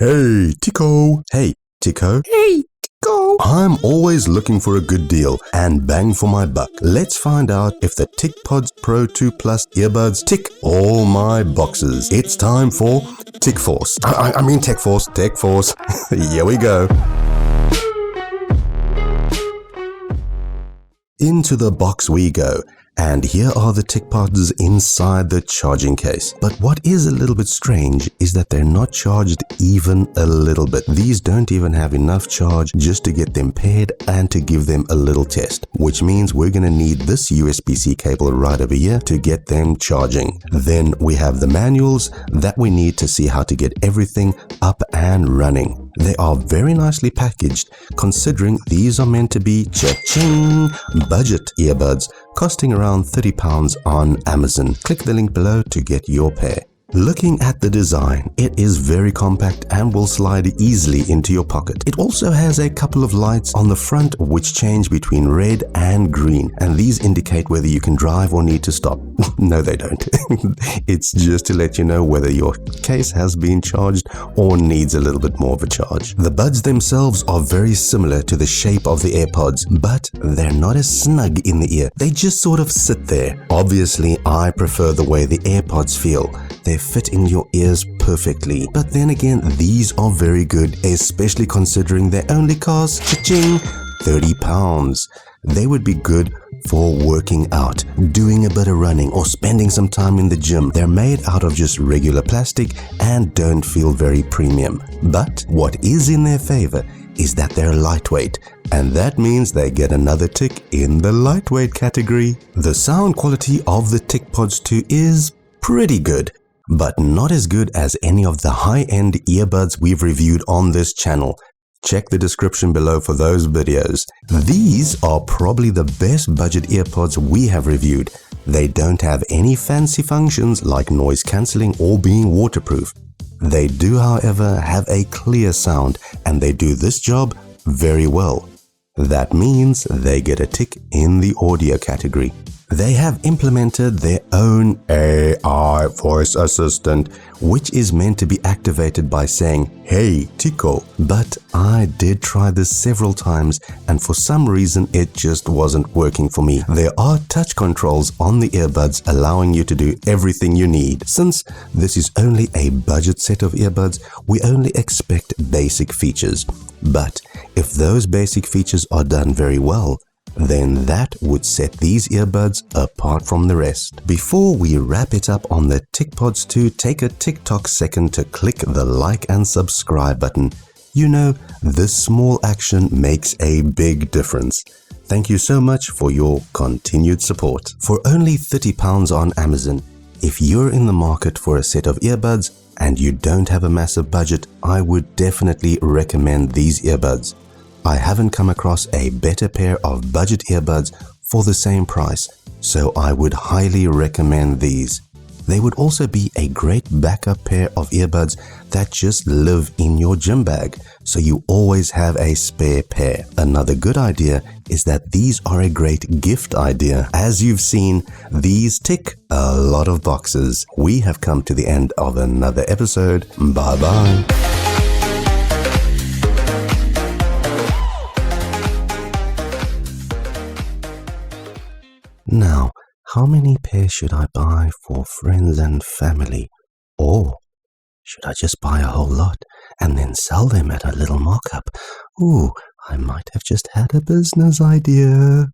Hey, Tico. Hey, Tico. Hey, Tico. I'm always looking for a good deal and bang for my buck. Let's find out if the TicPods Pro 2 Plus earbuds tick all my boxes. It's time for TicForce. I mean TechForce. Here we go. Into the box we go. And here are the TicPods inside the charging case. But what is a little bit strange is that they're not charged even a little bit. These don't even have enough charge just to get them paired and to give them a little test, which means we're going to need this USB-C cable right over here to get them charging. Then we have the manuals that we need to see how to get everything up and running. They are very nicely packaged, considering these are meant to be cha-ching budget earbuds, costing around £30 on Amazon. Click the link below to get your pair. Looking at the design, it is very compact and will slide easily into your pocket. It also has a couple of lights on the front which change between red and green, and these indicate whether you can drive or need to stop. No, they don't. It's just to let you know whether your case has been charged or needs a little bit more of a charge. The buds themselves are very similar to the shape of the AirPods, but they're not as snug in the ear. They just sort of sit there. Obviously, I prefer the way the AirPods feel. They fit in your ears perfectly. But then again, these are very good, especially considering they only cost cha-ching, £30. They would be good for working out, doing a bit of running, or spending some time in the gym. They're made out of just regular plastic and don't feel very premium. But what is in their favor is that they're lightweight, and that means they get another tick in the lightweight category. The sound quality of the TicPods 2 is pretty good, but not as good as any of the high-end earbuds we've reviewed on this channel. Check the description below for those videos. These are probably the best budget earpods we have reviewed. They don't have any fancy functions like noise cancelling or being waterproof. They do, however, have a clear sound, and they do this job very well. That means they get a tick in the audio category. They have implemented their own AI voice assistant, which is meant to be activated by saying, "Hey, Tico." But I did try this several times, and for some reason it just wasn't working for me. There are touch controls on the earbuds allowing you to do everything you need. Since this is only a budget set of earbuds, we only expect basic features. But if those basic features are done very well, then that would set these earbuds apart from the rest. Before we wrap it up on the TicPods 2, take a TikTok second to click the like and subscribe button. You know, this small action makes a big difference. Thank you so much for your continued support. For only £30 on Amazon, if you're in the market for a set of earbuds and you don't have a massive budget, I would definitely recommend these earbuds. I haven't come across a better pair of budget earbuds for the same price, so I would highly recommend these. They would also be a great backup pair of earbuds that just live in your gym bag, so you always have a spare pair. Another good idea is that these are a great gift idea. As you've seen, these tick a lot of boxes. We have come to the end of another episode. Bye-bye. Now, how many pairs should I buy for friends and family? Or should I just buy a whole lot and then sell them at a little markup? Ooh, I might have just had a business idea.